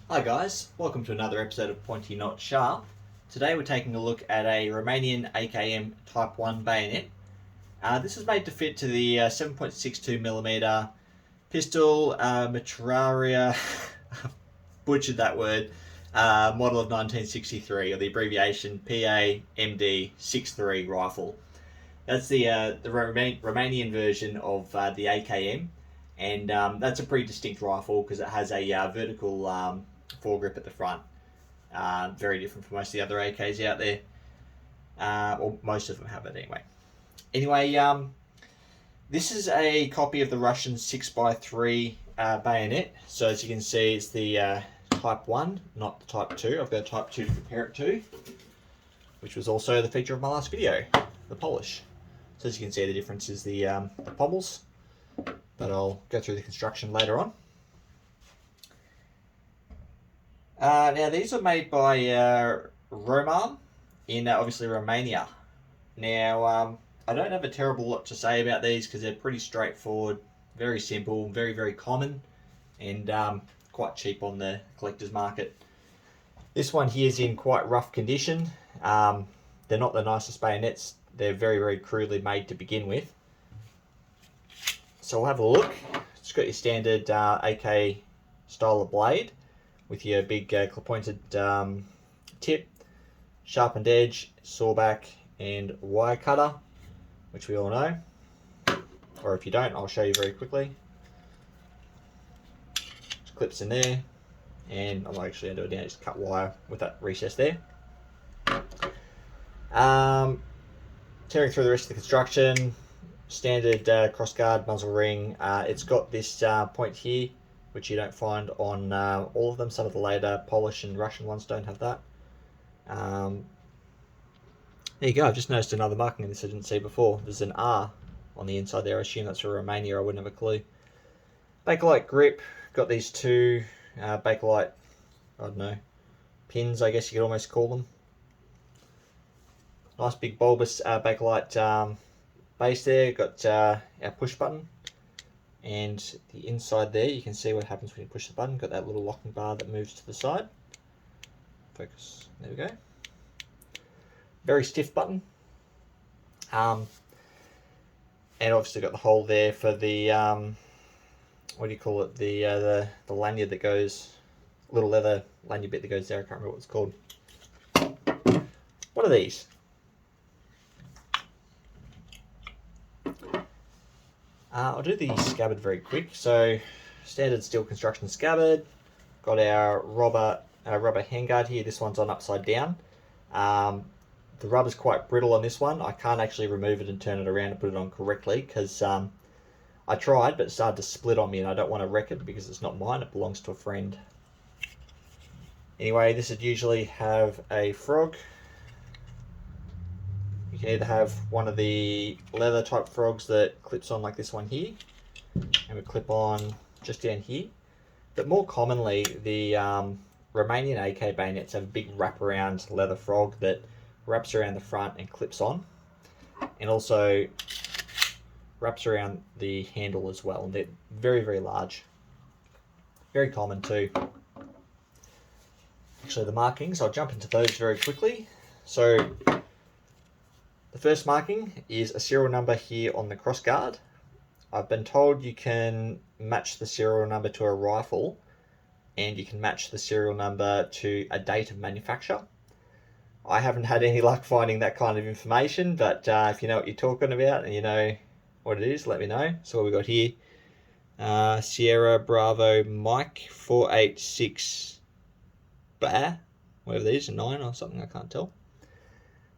Hi guys, welcome to another episode of Pointy Not Sharp. Today we're taking a look at a Romanian AKM Type 1 bayonet. This is made to fit to the 7.62mm pistol Metraria, butchered that word, model of 1963, or the abbreviation PAMD 63 rifle. That's the Romanian version of the AKM, and that's a pretty distinct rifle because it has a vertical foregrip at the front. Very different from most of the other AKs out there. Or most of them have it anyway. Anyway, this is a copy of the Russian 6x3 bayonet. So as you can see, it's the Type 1, not the Type 2. I've got a Type 2 to compare it to, which was also the feature of my last video, the polish. So as you can see, the difference is the pommels, but I'll go through the construction later on. Now these are made by Roman in obviously Romania. Now I don't have a terrible lot to say about these because they're pretty straightforward, very simple, very common, and quite cheap on the collector's market. This one here is in quite rough condition. They're not the nicest bayonets. They're very crudely made to begin with. So we'll have a look. It's got your standard AK style of blade with your big clip-pointed tip, sharpened edge, sawback, and wire cutter, which we all know. Or if you don't, I'll show you very quickly. Just clips in there, and I'm actually going to do it now, just cut wire with that recess there. Tearing through the rest of the construction, standard crossguard muzzle ring. It's got this point here, which you don't find on all of them. Some of the later Polish and Russian ones don't have that. There you go. I've just noticed another marking in this I didn't see before. There's an R on the inside there. I assume that's for Romania. I wouldn't have a clue. Bakelite grip. Got these two Bakelite, I don't know, pins, I guess you could almost call them. Nice big bulbous Bakelite base there. Got our push button. And the inside there, you can see what happens when you push the button. Got that little locking bar that moves to the side. Focus. There we go. Very stiff button. And obviously got the hole there for the what do you call it? The lanyard that goes, little leather lanyard bit that goes there. I can't remember what it's called. What are these? I'll do the scabbard very quick. So, standard steel construction scabbard. Got our rubber handguard here. This one's on upside down. The rubber's quite brittle on this one. I can't actually remove it and turn it around and put it on correctly because I tried, but it started to split on me, and I don't want to wreck it because it's not mine. It belongs to a friend. Anyway, this would usually have a frog. You can either have one of the leather type frogs that clips on like this one here, and would clip on just down here. But more commonly, the Romanian AK bayonets have a big wraparound leather frog that wraps around the front and clips on, and also wraps around the handle as well. And they're very large, very common too. Actually, the markings, I'll jump into those very quickly. So the first marking is a serial number here on the crossguard. I've been told you can match the serial number to a rifle, and you can match the serial number to a date of manufacture. I haven't had any luck finding that kind of information, but if you know what you're talking about and you know what it is, let me know. So what we got here, Sierra Bravo Mike 486 Bah, whatever that is, a 9 or something, I can't tell.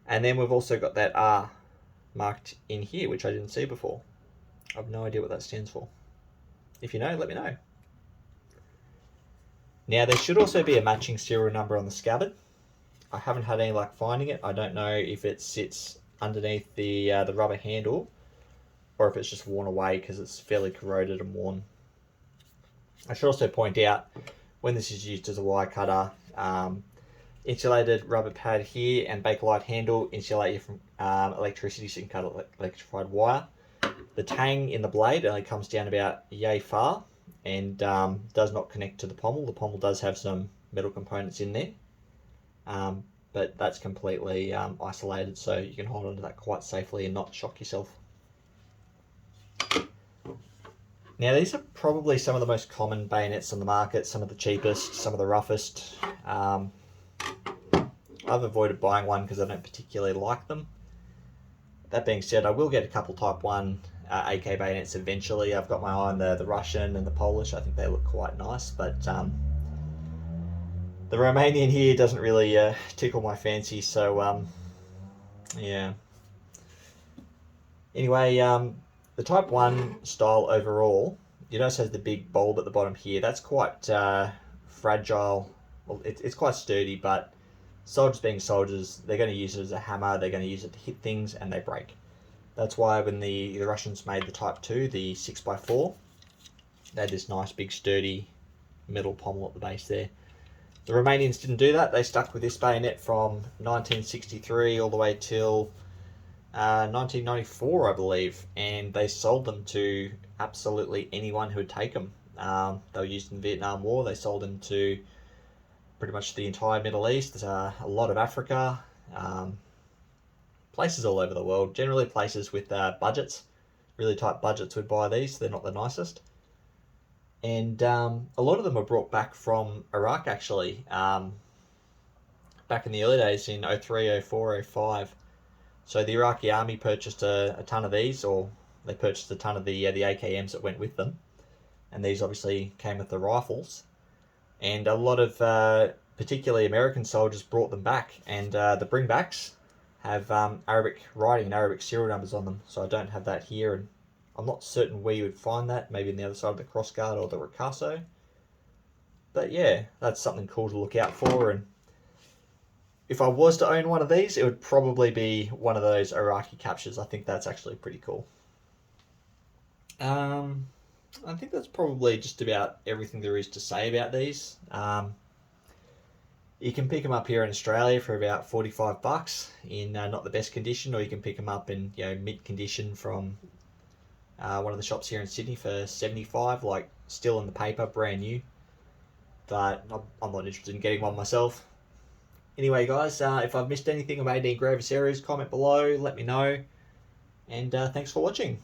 And then we've also got that R marked in here, which I didn't see before. I have no idea what that stands for. If you know, let me know. Now, there should also be a matching serial number on the scabbard. I haven't had any luck finding it. I don't know if it sits underneath the rubber handle or if it's just worn away because it's fairly corroded and worn. I should also point out, when this is used as a wire cutter, insulated rubber pad here and Bakelite handle insulate you from electricity, so you can cut electrified wire. The tang in the blade only comes down about yay far, and does not connect to the pommel. The pommel does have some metal components in there, but that's completely isolated, so you can hold onto that quite safely and not shock yourself. Now, these are probably some of the most common bayonets on the market, some of the cheapest, some of the roughest. I've avoided buying one because I don't particularly like them. That being said, I will get a couple Type 1 AK bayonets eventually. I've got my eye on the Russian and the Polish. I think they look quite nice, but the Romanian here doesn't really tickle my fancy, so yeah. Anyway, the Type 1 style overall, you notice has the big bulb at the bottom here. That's quite fragile. Well, it's quite sturdy, but soldiers being soldiers, they're going to use it as a hammer, they're going to use it to hit things, and they break. That's why when the Russians made the Type 2, the 6x4, they had this nice big sturdy metal pommel at the base there. The Romanians didn't do that. They stuck with this bayonet from 1963 all the way till 1994, I believe, and they sold them to absolutely anyone who would take them. They were used in the Vietnam War. They sold them to pretty much the entire Middle East, a lot of Africa, places all over the world. Generally places with budgets, really tight budgets would buy these. They're not the nicest. And a lot of them were brought back from Iraq, actually, back in the early days in 03, 04, 05. So the Iraqi army purchased a ton of these, or they purchased a ton of the AKMs that went with them. And these obviously came with the rifles. And a lot of particularly American soldiers brought them back. And the bringbacks have Arabic writing and Arabic serial numbers on them. So I don't have that here, and I'm not certain where you would find that, maybe on the other side of the crossguard or the ricasso. But yeah, that's something cool to look out for. And if I was to own one of these, it would probably be one of those Iraqi captures. I think that's actually pretty cool. I think that's probably just about everything there is to say about these. You can pick them up here in Australia for about $45 in not the best condition, or you can pick them up in mint condition from one of the shops here in Sydney for $75, like still in the paper, brand new. But I'm not interested in getting one myself. Anyway, guys, if I've missed anything or made any grievous errors, comment below, let me know. And thanks for watching.